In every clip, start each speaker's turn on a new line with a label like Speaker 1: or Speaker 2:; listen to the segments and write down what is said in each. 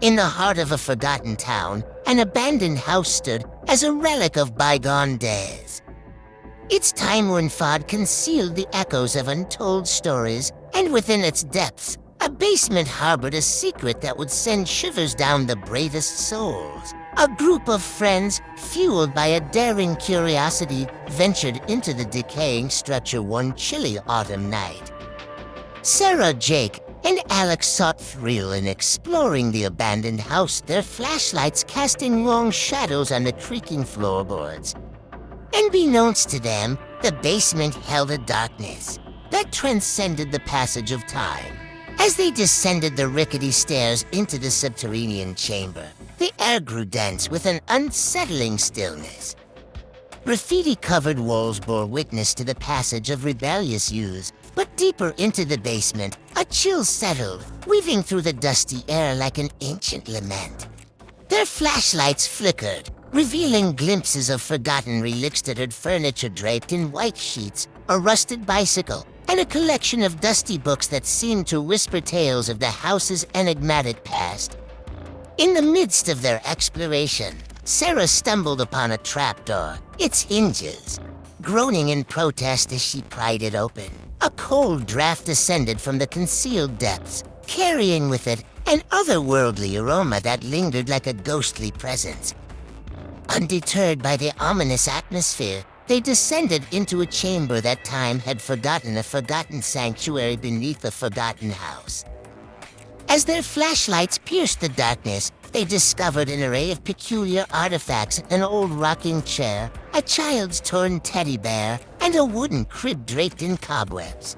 Speaker 1: In the heart of a forgotten town, an abandoned house stood as a relic of bygone days. Its time-worn facade concealed the echoes of untold stories, and within its depths, a basement harbored a secret that would send shivers down the bravest souls. A group of friends, fueled by a daring curiosity, ventured into the decaying structure one chilly autumn night. Sarah, Jake, and Alex sought thrill in exploring the abandoned house, their flashlights casting long shadows on the creaking floorboards. Unbeknownst to them, the basement held a darkness that transcended the passage of time. As they descended the rickety stairs into the subterranean chamber, the air grew dense with an unsettling stillness. Graffiti-covered walls bore witness to the passage of rebellious youths, but deeper into the basement, a chill settled, weaving through the dusty air like an ancient lament. Their flashlights flickered, revealing glimpses of forgotten relics-littered furniture draped in white sheets, a rusted bicycle, and a collection of dusty books that seemed to whisper tales of the house's enigmatic past. In the midst of their exploration, Sarah stumbled upon a trapdoor, its hinges groaning in protest as she pried it open. A cold draft descended from the concealed depths, carrying with it an otherworldly aroma that lingered like a ghostly presence. Undeterred by the ominous atmosphere, they descended into a chamber that time had forgotten, a forgotten sanctuary beneath a forgotten house. As their flashlights pierced the darkness, they discovered an array of peculiar artifacts: an old rocking chair, a child's torn teddy bear, and a wooden crib draped in cobwebs.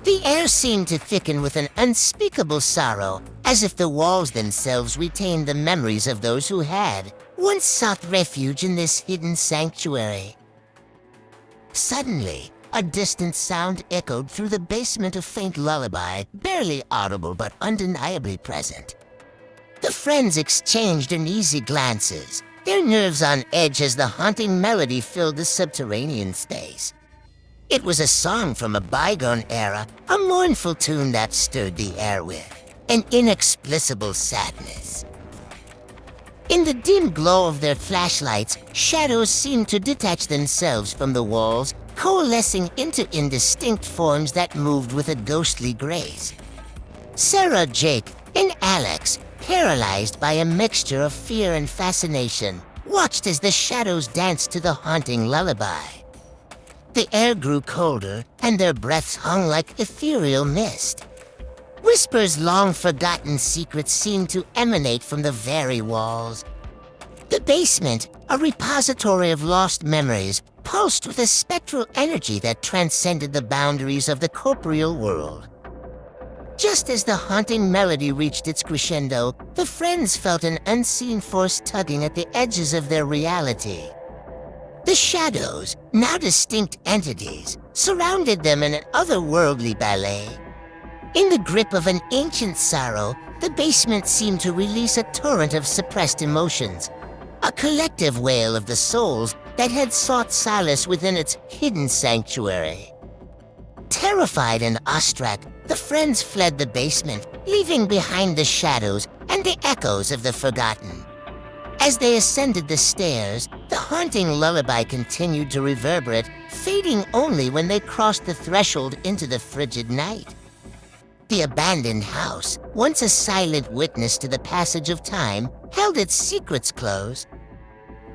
Speaker 1: The air seemed to thicken with an unspeakable sorrow, as if the walls themselves retained the memories of those who had once sought refuge in this hidden sanctuary. Suddenly, a distant sound echoed through the basement, a faint lullaby, barely audible but undeniably present. The friends exchanged uneasy glances, their nerves on edge as the haunting melody filled the subterranean space. It was a song from a bygone era, a mournful tune that stirred the air with an inexplicable sadness. In the dim glow of their flashlights, shadows seemed to detach themselves from the walls, coalescing into indistinct forms that moved with a ghostly grace. Sarah, Jake, and Alex, paralyzed by a mixture of fear and fascination, watched as the shadows danced to the haunting lullaby. The air grew colder, and their breaths hung like ethereal mist. Whispers, long-forgotten secrets seemed to emanate from the very walls. The basement, a repository of lost memories, pulsed with a spectral energy that transcended the boundaries of the corporeal world. Just as the haunting melody reached its crescendo, the friends felt an unseen force tugging at the edges of their reality. The shadows, now distinct entities, surrounded them in an otherworldly ballet. In the grip of an ancient sorrow, the basement seemed to release a torrent of suppressed emotions, a collective wail of the souls that had sought solace within its hidden sanctuary. Terrified and awestruck, the friends fled the basement, leaving behind the shadows and the echoes of the forgotten. As they ascended the stairs, the haunting lullaby continued to reverberate, fading only when they crossed the threshold into the frigid night. The abandoned house, once a silent witness to the passage of time, held its secrets close.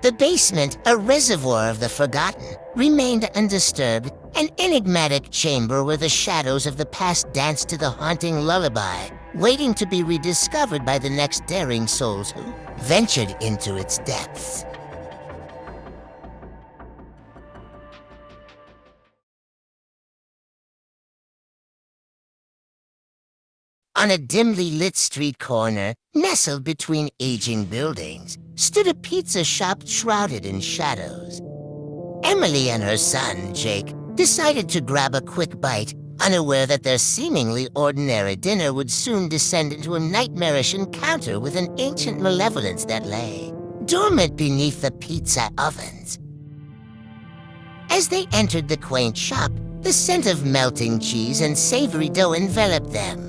Speaker 1: The basement, a reservoir of the forgotten, remained undisturbed, an enigmatic chamber where the shadows of the past danced to the haunting lullaby, waiting to be rediscovered by the next daring souls who ventured into its depths. On a dimly lit street corner, nestled between aging buildings, stood a pizza shop shrouded in shadows. Emily and her son, Jake, decided to grab a quick bite, unaware that their seemingly ordinary dinner would soon descend into a nightmarish encounter with an ancient malevolence that lay dormant beneath the pizza ovens. As they entered the quaint shop, the scent of melting cheese and savory dough enveloped them.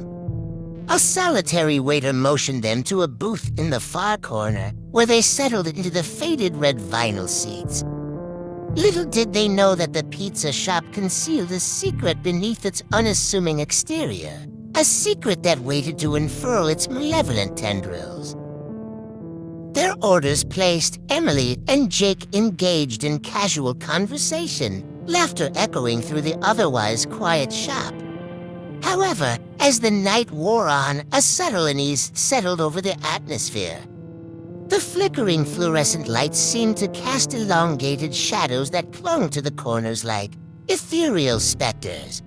Speaker 1: A solitary waiter motioned them to a booth in the far corner, where they settled into the faded red vinyl seats. Little did they know that the pizza shop concealed a secret beneath its unassuming exterior. A secret that waited to unfurl its malevolent tendrils. Their orders placed, Emily and Jake engaged in casual conversation, laughter echoing through the otherwise quiet shop. However, as the night wore on, a subtle unease settled over the atmosphere. The flickering fluorescent lights seemed to cast elongated shadows that clung to the corners like ethereal specters.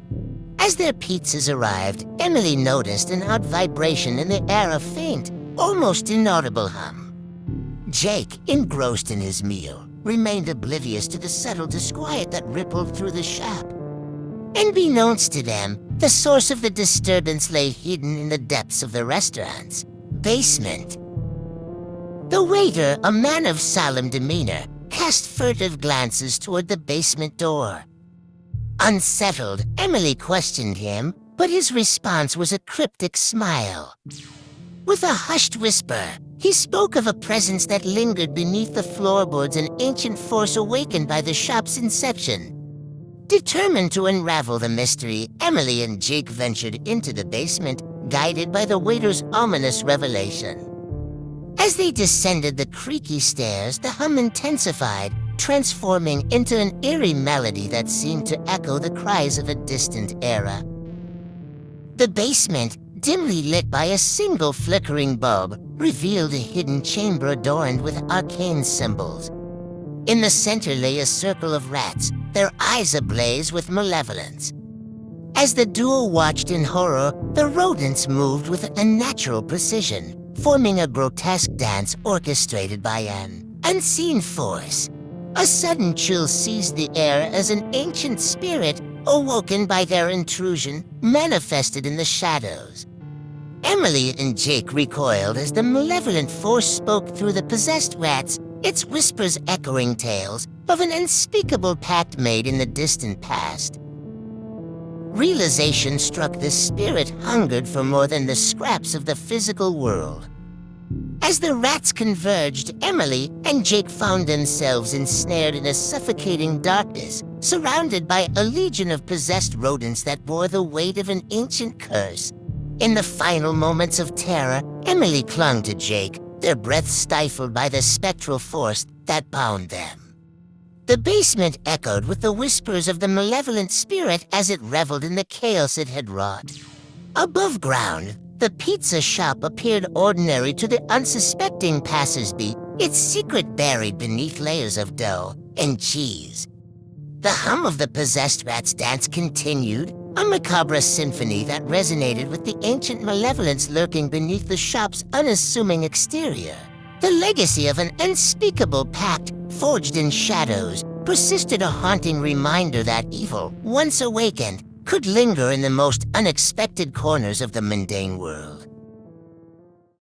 Speaker 1: As their pizzas arrived, Emily noticed an odd vibration in the air, a faint, almost inaudible hum. Jake, engrossed in his meal, remained oblivious to the subtle disquiet that rippled through the shop. Unbeknownst to them, the source of the disturbance lay hidden in the depths of the restaurant's basement. The waiter, a man of solemn demeanor, cast furtive glances toward the basement door. Unsettled, Emily questioned him, but his response was a cryptic smile. With a hushed whisper, he spoke of a presence that lingered beneath the floorboards, an ancient force awakened by the shop's inception. Determined to unravel the mystery, Emily and Jake ventured into the basement, guided by the waiter's ominous revelation. As they descended the creaky stairs, the hum intensified, transforming into an eerie melody that seemed to echo the cries of a distant era. The basement, dimly lit by a single flickering bulb, revealed a hidden chamber adorned with arcane symbols. In the center lay a circle of rats, their eyes ablaze with malevolence. As the duo watched in horror, the rodents moved with unnatural precision, forming a grotesque dance orchestrated by an unseen force. A sudden chill seized the air as an ancient spirit, awoken by their intrusion, manifested in the shadows. Emily and Jake recoiled as the malevolent force spoke through the possessed rats, its whispers echoing tales of an unspeakable pact made in the distant past. Realization struck the spirit hungered for more than the scraps of the physical world. As the rats converged, Emily and Jake found themselves ensnared in a suffocating darkness, surrounded by a legion of possessed rodents that bore the weight of an ancient curse. In the final moments of terror, Emily clung to Jake, their breath stifled by the spectral force that bound them. The basement echoed with the whispers of the malevolent spirit as it reveled in the chaos it had wrought. Above ground, the pizza shop appeared ordinary to the unsuspecting passers-by, its secret buried beneath layers of dough and cheese. The hum of the possessed rat's dance continued, a macabre symphony that resonated with the ancient malevolence lurking beneath the shop's unassuming exterior. The legacy of an unspeakable pact forged in shadows persisted, a haunting reminder that evil, once awakened, could linger in the most unexpected corners of the mundane world.